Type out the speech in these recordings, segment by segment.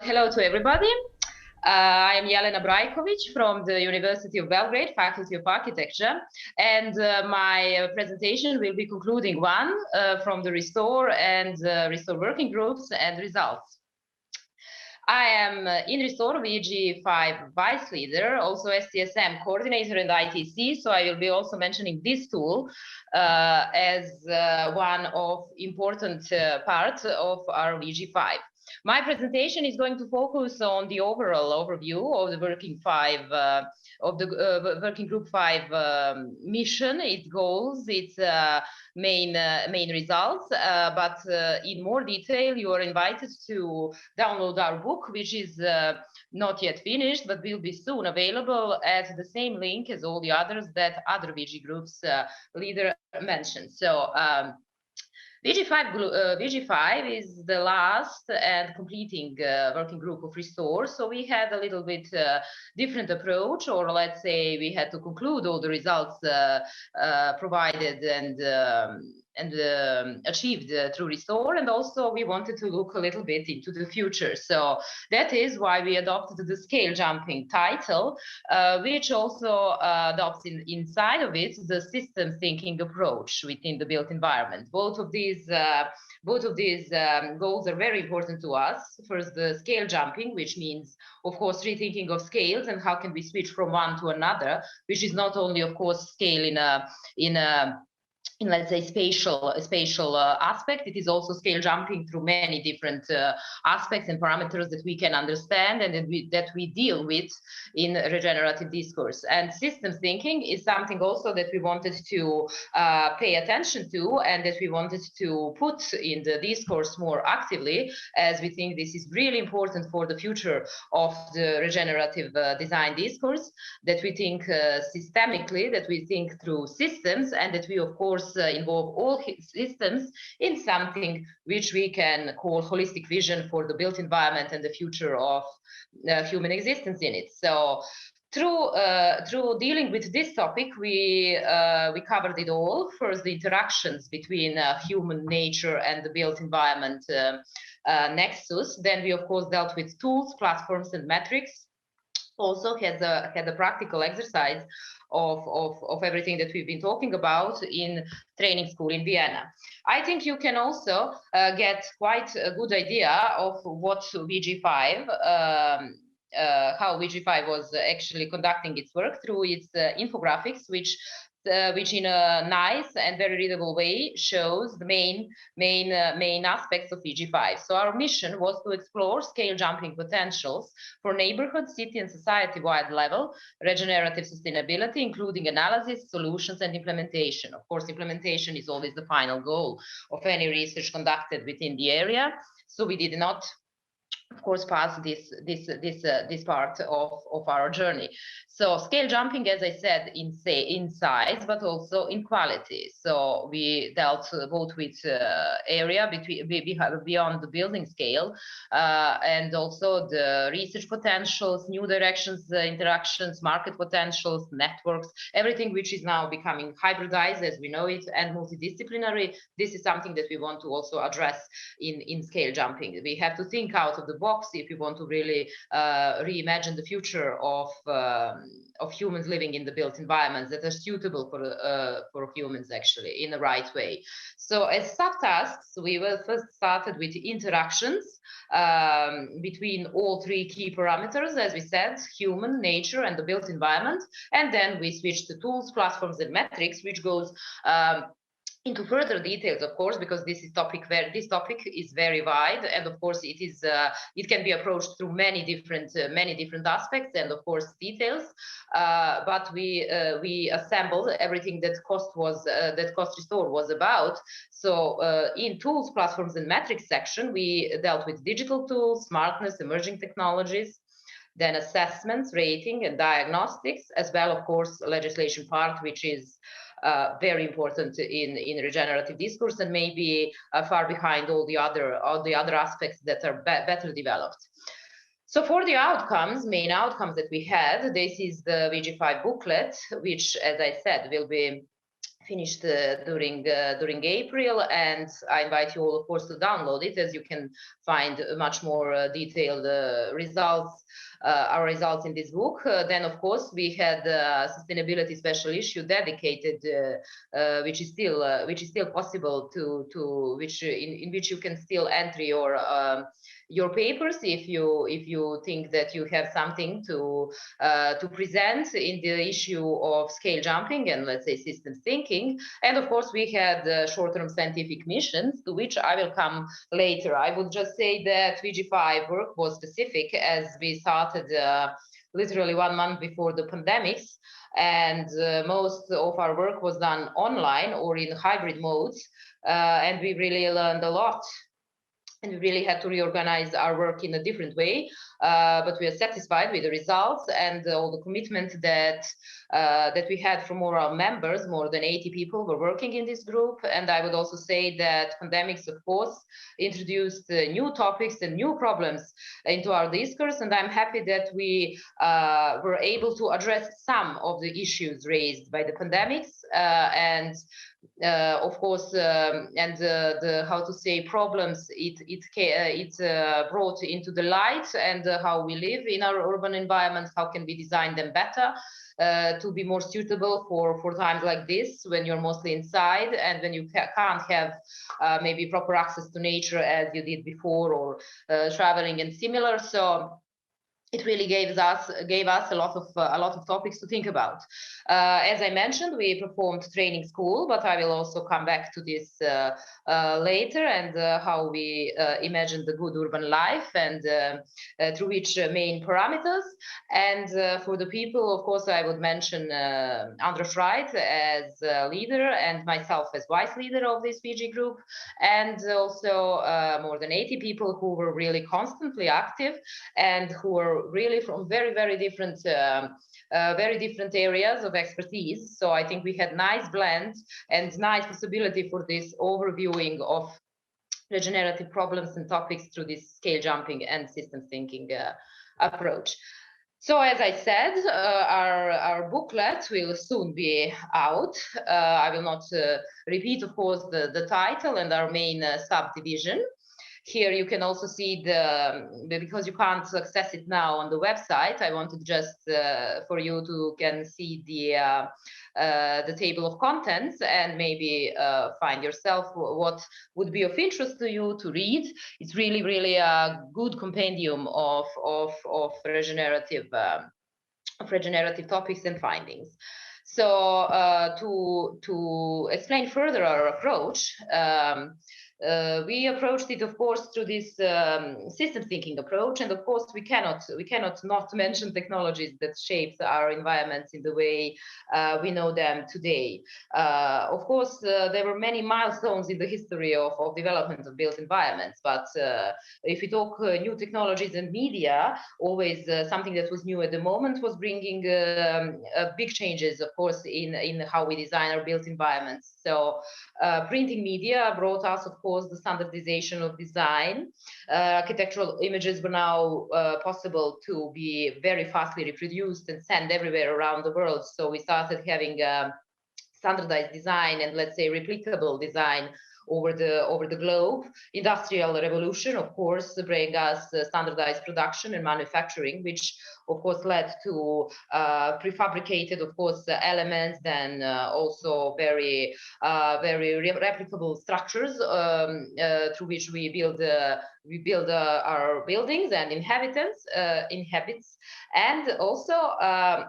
hello to everybody. I am Jelena Brajkovich from the University of Belgrade, Faculty of Architecture, and my presentation will be concluding one from the Restore and Restore working groups and results. I am in Restore VG5 Vice Leader, also STSM Coordinator and ITC, so I will be also mentioning this tool as one of important parts of our VG5. My presentation is going to focus on the overall overview of the Working Group 5 mission, its goals, its main results. But in more detail, you are invited to download our book, which is not yet finished, but will be soon available at the same link as all the others that other VG Groups leader mentioned. So. VG5 is the last and completing working group of Restore. So we had a little bit different approach, or let's say we had to conclude all the results provided and achieved through Restore, and also we wanted to look a little bit into the future. So that is why we adopted the scale jumping title, which also adopts inside of it the system thinking approach within the built environment. Both of these goals are very important to us. First, the scale jumping, which means, of course, rethinking of scales and how can we switch from one to another, which is not only, of course, scale in let's say spatial aspect. It is also scale jumping through many different aspects and parameters that we can understand and that we deal with in regenerative discourse. And systems thinking is something also that we wanted to pay attention to and that we wanted to put in the discourse more actively, as we think this is really important for the future of the regenerative design discourse, that we think systemically, that we think through systems, and that we, of course, involve all systems in something which we can call holistic vision for the built environment and the future of human existence in it. So through dealing with this topic, we covered it all. First, the interactions between human nature and the built environment nexus. Then we, of course, dealt with tools, platforms, and metrics. Also had a practical exercise of everything that we've been talking about in training school in Vienna. I think you can also get quite a good idea of what VG5, how VG5 was actually conducting its work through its infographics, which in a nice and very readable way shows the main aspects of VG5. So our mission was to explore scale jumping potentials for neighborhood, city, and society-wide level regenerative sustainability, including analysis, solutions, and implementation. Of course, implementation is always the final goal of any research conducted within the area. So we did not, of course, pass this part of our journey. So scale jumping, as I said, in size, but also in quality. So we dealt both with area beyond the building scale, and also the research potentials, new directions, interactions, market potentials, networks, everything which is now becoming hybridized as we know it and multidisciplinary. This is something that we want to also address in scale jumping. We have to think out of the box if we want to really reimagine the future of humans living in the built environments that are suitable for humans actually in the right way. So as subtasks, we will first started with interactions between all three key parameters, as we said, human, nature, and the built environment. And then we switch to tools, platforms, and metrics, which goes into further details, of course, because this topic is very wide, and of course it can be approached through many different aspects and of course details. But we assembled everything that Cost Restore was about. So in tools, platforms, and metrics section, we dealt with digital tools, smartness, emerging technologies, then assessments, rating, and diagnostics, as well, of course, legislation part, which is very important in regenerative discourse and maybe far behind all the other aspects that are better developed. So for the main outcomes that we had, this is the VG5 booklet, which, as I said, will be finished during April, and I invite you all, of course, to download it, as you can find much more detailed results, our results in this book. Then, of course, we had a sustainability special issue dedicated, which is still possible in which you can still enter your papers if you think that you have something to present in the issue of scale jumping and, let's say, systems thinking. And of course, we had short-term scientific missions, to which I will come later. I would just say that VG5 work was specific, as we started literally 1 month before the pandemics, and most of our work was done online or in hybrid modes, and we really learned a lot. And we really had to reorganize our work in a different way, but we are satisfied with the results and all the commitment that we had from all our members. More than 80 people were working in this group, and I would also say that pandemics, of course, introduced new topics and new problems into our discourse, and I'm happy that we were able to address some of the issues raised by the pandemics, and of course, and the how to say problems it brought into the light, and how we live in our urban environments. How can we design them better to be more suitable for times like this, when you're mostly inside and when you can't have maybe proper access to nature as you did before, or traveling and similar. So it really gave us a lot of topics to think about. As I mentioned, we performed training school, but I will also come back to this later, and how we imagined the good urban life, and through which main parameters. And for the people, of course, I would mention Andras Wright as leader, and myself as vice leader of this VG group, and also more than 80 people who were really constantly active, and who were really from very, very different areas of expertise. So I think we had nice blend and nice possibility for this overviewing of regenerative problems and topics through this scale jumping and systems thinking approach. So as I said, our booklet will soon be out. I will not repeat, of course, the title and our main subdivision. Here you can also see because you can't access it now on the website, I wanted just for you to can see the table of contents, and maybe find yourself what would be of interest to you to read. It's really, really a good compendium of regenerative topics and findings. So to explain further our approach, we approached it, of course, through this system thinking approach, and of course we cannot not mention technologies that shapes our environments in the way we know them today. Of course, there were many milestones in the history of development of built environments, but if we talk new technologies and media, always something that was new at the moment was bringing big changes, of course, in how we design our built environments. So printing media brought us, of course, the standardization of design. Architectural images were now possible to be very fastly reproduced and sent everywhere around the world. So we started having standardized design and, let's say, replicable design over the globe. Industrial revolution, of course, bring us standardized production and manufacturing, which of course led to prefabricated, of course, elements, then also very replicable structures through which we build our buildings and inhabits, and also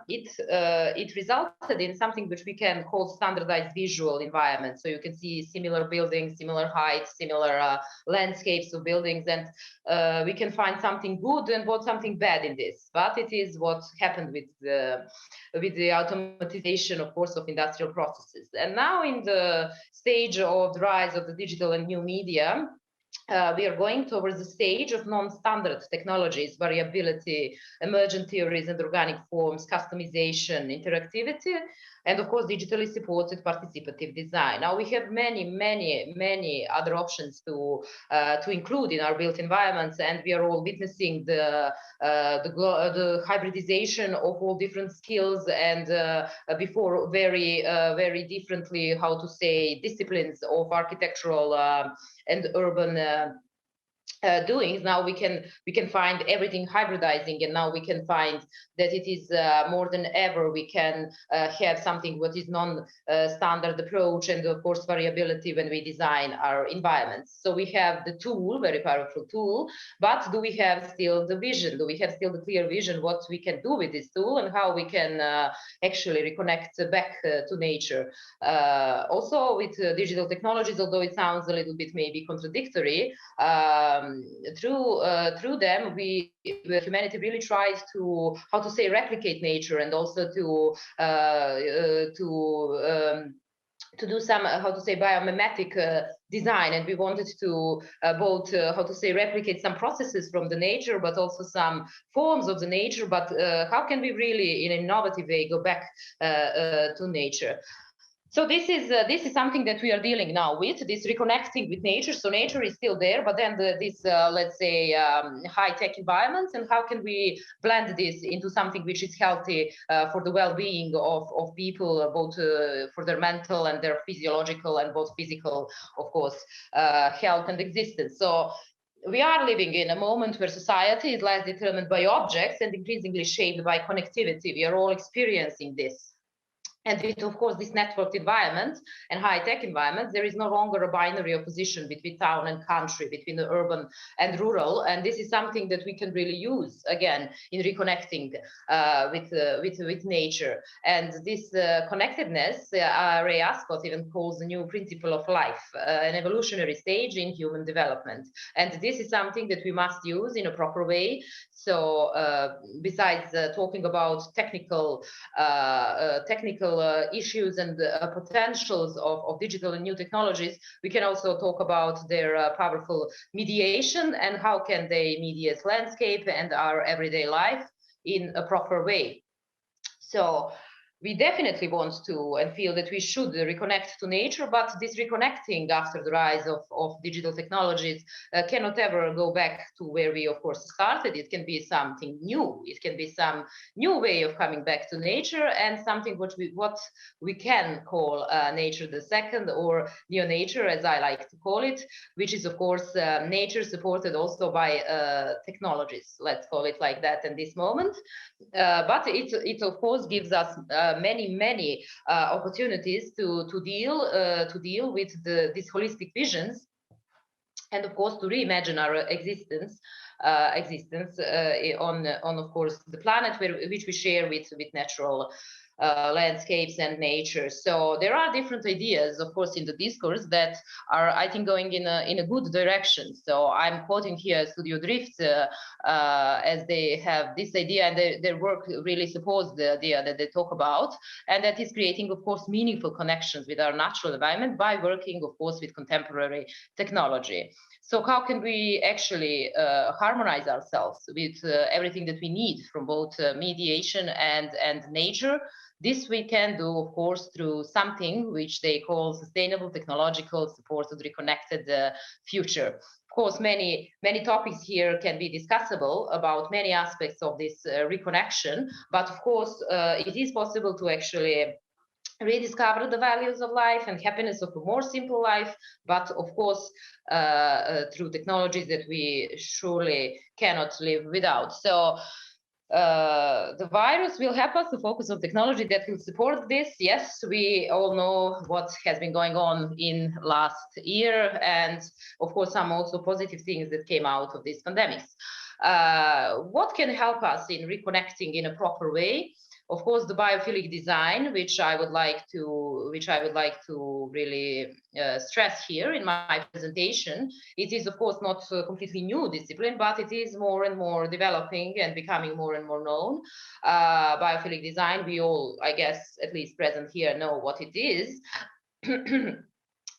it resulted in something which we can call standardized visual environment. So you can see similar buildings, similar heights, similar landscapes of buildings, and we can find something good and something bad in this. But it is what happened with the automatization, of course, of industrial processes. And now in the stage of the rise of the digital and new media, we are going towards the stage of non-standard technologies, variability, emergent theories and organic forms, customization, interactivity, and of course, digitally supported participative design. Now we have many other options to include in our built environments, and we are all witnessing the hybridization of all different skills and before very differently, how to say, disciplines of architectural and urban doings. Now we can find everything hybridizing, and now we can find that it is more than ever we can have something what is non-standard approach, and of course variability when we design our environments. So we have the tool, very powerful tool, but do we have still the vision? Do we have still the clear vision what we can do with this tool and how we can actually reconnect back to nature? Also with digital technologies, although it sounds a little bit maybe contradictory, through them, humanity really tries to, how to say, replicate nature, and also to do some, how to say, biomimetic design. And we wanted to both, how to say, replicate some processes from the nature, but also some forms of the nature. But how can we really, in an innovative way, go back to nature? So this is something that we are dealing now with, this reconnecting with nature. So nature is still there, but then this let's say high-tech environments, and how can we blend this into something which is healthy for the well-being of people, both for their mental and their physiological and both physical, of course, health and existence. So we are living in a moment where society is less determined by objects and increasingly shaped by connectivity. We are all experiencing this. And with, of course, this networked environment and high-tech environments, there is no longer a binary opposition between town and country, between the urban and rural. And this is something that we can really use, again, in reconnecting with nature. And this connectedness, Ray Ascott even calls the new principle of life, an evolutionary stage in human development. And this is something that we must use in a proper way. So besides talking about technical issues and potentials of digital and new technologies, we can also talk about their powerful mediation and how can they mediate landscape and our everyday life in a proper way. So we definitely want to and feel that we should reconnect to nature, but this reconnecting after the rise of digital technologies cannot ever go back to where we, of course, started. It can be something new. It can be some new way of coming back to nature, and something what we can call nature the second, or neo-nature, as I like to call it, which is, of course, nature supported also by technologies. Let's call it like that in this moment. But it of course gives us many opportunities to deal with these holistic visions, and of course to reimagine our existence on of course the planet which we share with natural landscapes and nature. So there are different ideas, of course, in the discourse that are, I think, going in a good direction. So I'm quoting here Studio Drift as they have this idea, and their work really supports the idea that they talk about, and that is creating, of course, meaningful connections with our natural environment by working, of course, with contemporary technology. So how can we actually harmonize ourselves with everything that we need from both mediation and nature? This we can do, of course, through something which they call sustainable, technological, supported, reconnected future. Of course, many topics here can be discussable about many aspects of this reconnection, but of course, it is possible to actually rediscover the values of life and happiness of a more simple life, but of course through technologies that we surely cannot live without. So the virus will help us to focus on technology that will support this. Yes, we all know what has been going on in last year, and of course some also positive things that came out of these pandemics. What can help us in reconnecting in a proper way? Of course, the biophilic design, which I would like to really stress here in my presentation. It is, of course, not a completely new discipline, but it is more and more developing and becoming more and more known. Biophilic design, we all, I guess, at least present here, know what it is.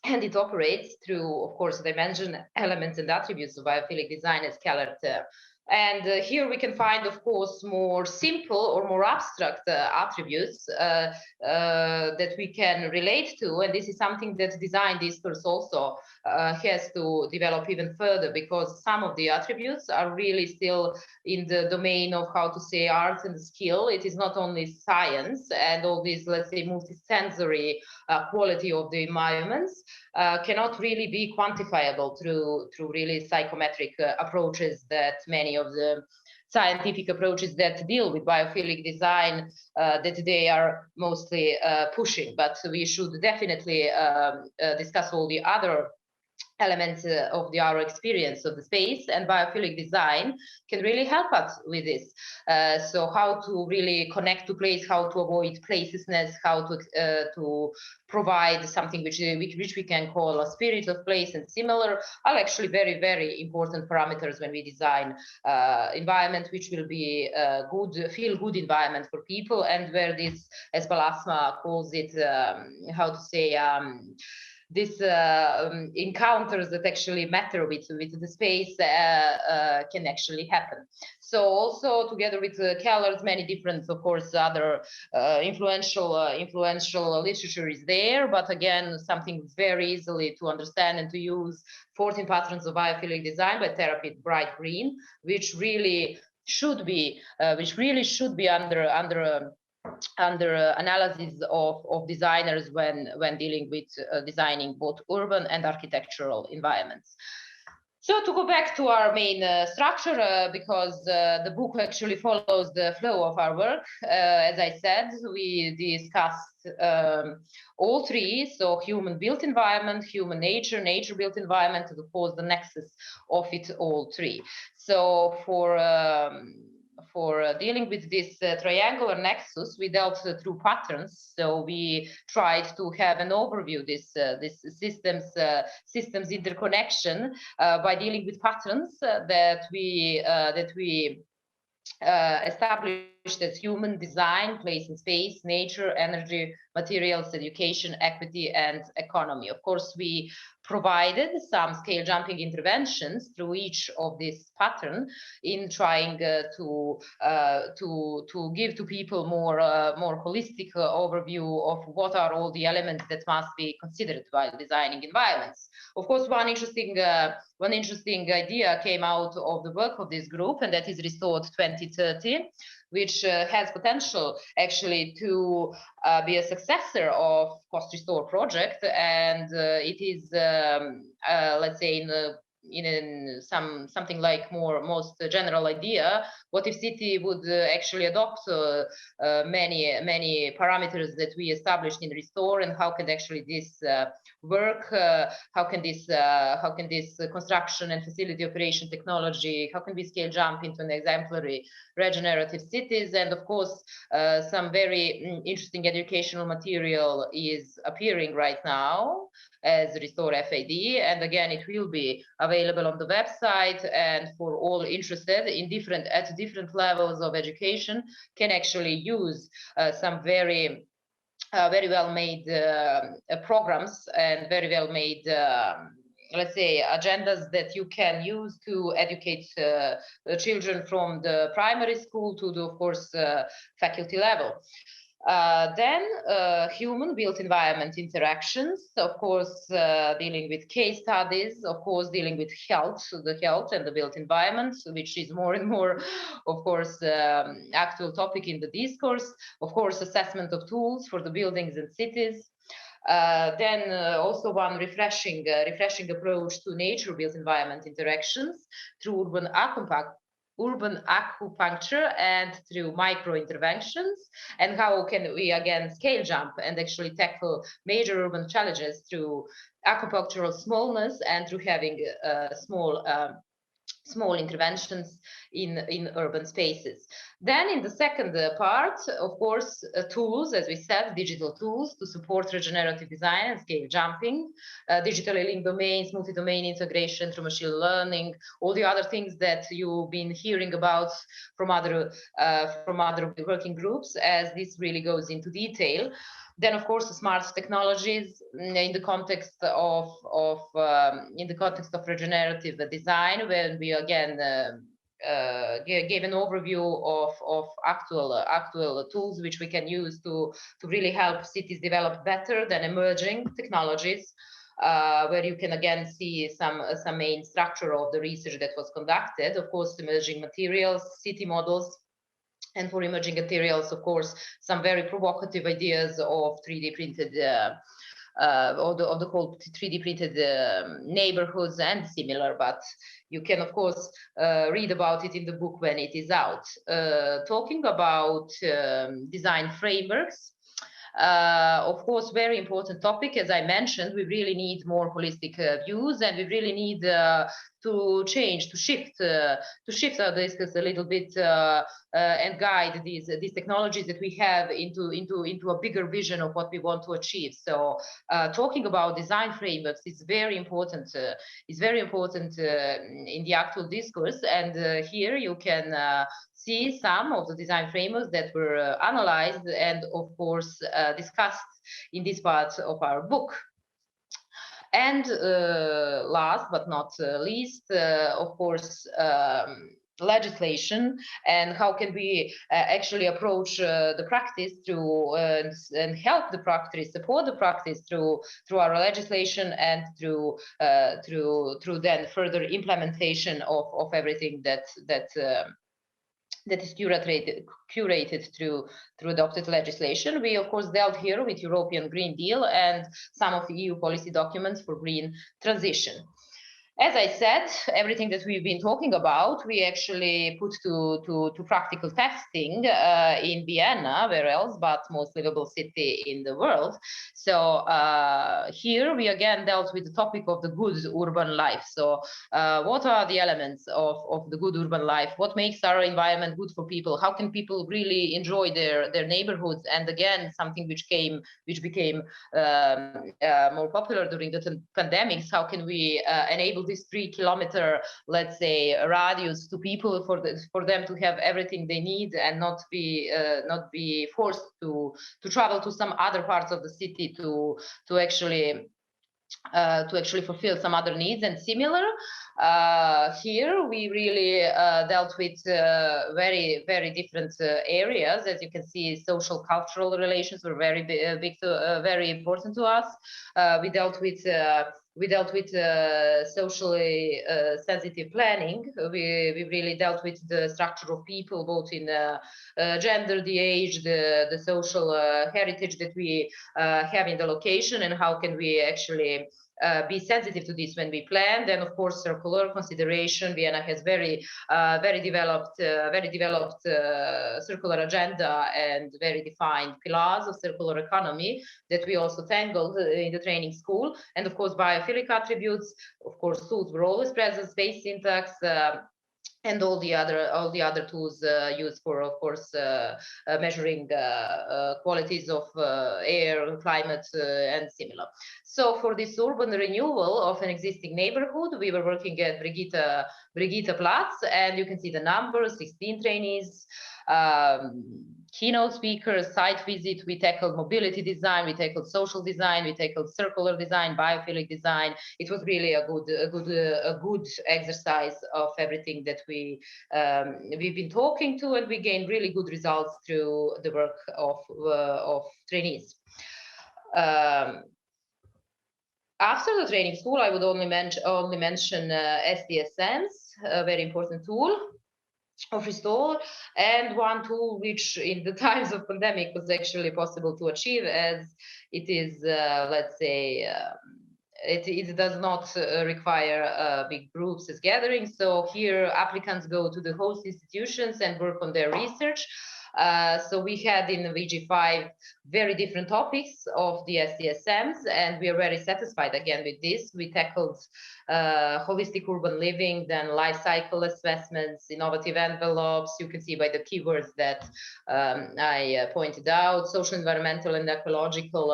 And it operates through, of course, dimension elements and attributes of biophilic design, as Keller termed. And here we can find, of course, more simple or more abstract attributes that we can relate to. And this is something that design discourse also has to develop even further, because some of the attributes are really still in the domain of, how to say, art and skill. It is not only science and all these, let's say, multisensory quality of the environments cannot really be quantifiable through really psychometric approaches that many of the scientific approaches that deal with biophilic design that they are mostly pushing. But we should definitely discuss all the other elements of our experience of the space, and biophilic design can really help us with this. So how to really connect to place, how to avoid placelessness, how to provide something which we can call a spirit of place and similar, are actually very, very important parameters when we design environment which will be good, feel good environment for people, and where this, as Balasma calls it, how to say, these encounters that actually matter with the space can actually happen. So also together with Keller's many different, of course, other influential literature is there, but again, something very easily to understand and to use, 14 Patterns of Biophilic Design by Therapy Bright Green, which really should be under analysis of designers when dealing with designing both urban and architectural environments. So to go back to our main structure, because the book actually follows the flow of our work, as I said, we discussed all three, so human built environment, human nature, nature built environment, and of course the nexus of it all three. So for dealing with this triangular nexus, we dealt through patterns. So we tried to have an overview this systems interconnection by dealing with patterns that we established as human design, place and space, nature, energy, materials, education, equity, and economy. Of course, we provided some scale jumping interventions through each of this pattern in trying to give to people more holistic overview of what are all the elements that must be considered while designing environments. Of course, one interesting idea came out of the work of this group, and that is Restored 2030, which has potential actually to be a successor of Post Restore project, and it is let's say in something like most general idea, what if city would actually adopt many parameters that we established in Restore, and how can actually this work, how can this construction and facility operation technology, how can we scale jump into an exemplary regenerative cities? And of course some very interesting educational material is appearing right now as Restore FAD, and again it will be available on the website, and for all interested in different levels of education can actually use some very well made programs and very well made let's say agendas that you can use to educate children from the primary school to the, of course, faculty level. Then human built environment interactions, of course, dealing with case studies, of course, dealing with the health and the built environment, which is more and more, of course, actual topic in the discourse. Of course, assessment of tools for the buildings and cities. Then also one refreshing approach to nature built environment interactions through urban acupuncture and through micro interventions, and how can we again scale jump and actually tackle major urban challenges through acupunctural smallness and through having small interventions in urban spaces. Then in the second part, of course, tools, as we said, digital tools to support regenerative design and scale jumping, digitally linked domains, multi-domain integration through machine learning, all the other things that you've been hearing about from other working groups, as this really goes into detail. Then, of course, smart technologies in the context of regenerative design, when we again gave an overview of actual tools which we can use to really help cities develop better than emerging technologies, where you can again see some main structure of the research that was conducted. Of course, emerging materials, city models. And for emerging materials, of course, some very provocative ideas of 3D printed, of the whole 3D printed neighborhoods and similar. But you can, of course, read about it in the book when it is out. Talking about design frameworks, of course, very important topic. As I mentioned, we really need more holistic views, and we really need to shift our discourse a little bit and guide these technologies that we have into a bigger vision of what we want to achieve. So talking about design frameworks is very important. In the actual discourse, and here you can see some of the design frameworks that were analyzed and, of course, discussed in this part of our book. And last but not least, of course, legislation, and how can we actually approach the practice through and help the practice, support the practice through our legislation, and through then further implementation of everything that is curated through adopted legislation. We, of course, dealt here with European Green Deal and some of the EU policy documents for green transition. As I said, everything that we've been talking about, we actually put to practical testing in Vienna, where else but most livable city in the world. So here we again dealt with the topic of the good urban life. So what are the elements of the good urban life? What makes our environment good for people? How can people really enjoy their neighborhoods? And again, something which became more popular during the pandemics, how can we enable this 3-kilometer, let's say, radius to people for them to have everything they need and not be forced to travel to some other parts of the city to actually fulfill some other needs. And similar, here we really dealt with very, very different areas. As you can see, social cultural relations were very big, very important to us. We dealt with socially sensitive planning. We really dealt with the structure of people, both in gender, the age, the social heritage that we have in the location, and how can we actually be sensitive to this when we plan. Then, of course, circular consideration. Vienna has very developed circular agenda and very defined pillars of circular economy that we also tangled in the training school. And of course, biophilic attributes. Of course, tools were always present, space syntax, and all the other tools used for, of course, measuring qualities of air, climate, and similar. So for this urban renewal of an existing neighborhood, we were working at Brigitte Platz, and you can see the numbers: 16 trainees, keynote speakers, site visit. We tackled mobility design, we tackled social design, we tackled circular design, biophilic design. It was really a good exercise of everything that we've been talking to, and we gained really good results through the work of trainees. After the training school, I would only mention SDSMs, a very important tool of Restore, and one tool which in the times of pandemic was actually possible to achieve, as it is, let's say, it does not require big groups as gatherings. So here applicants go to the host institutions and work on their research. So we had in the VG5 very different topics of the SDSMs, and we are very satisfied again with this. We tackled holistic urban living, then life cycle assessments, innovative envelopes. You can see by the keywords that I pointed out, social, environmental, and ecological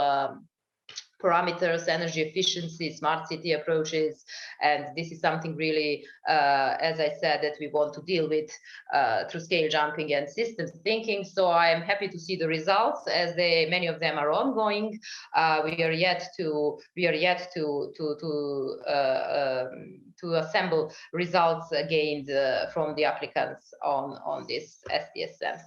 parameters, energy efficiency, smart city approaches, and this is something really, as I said, that we want to deal with through scale jumping and systems thinking. So I am happy to see the results, as many of them are ongoing. We are yet to assemble results gained from the applicants on this SDSS.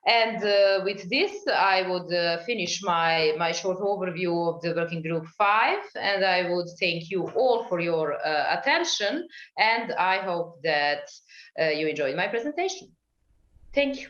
And with this, I would finish my short overview of the Working Group 5, and I would thank you all for your attention, and I hope that you enjoyed my presentation. Thank you.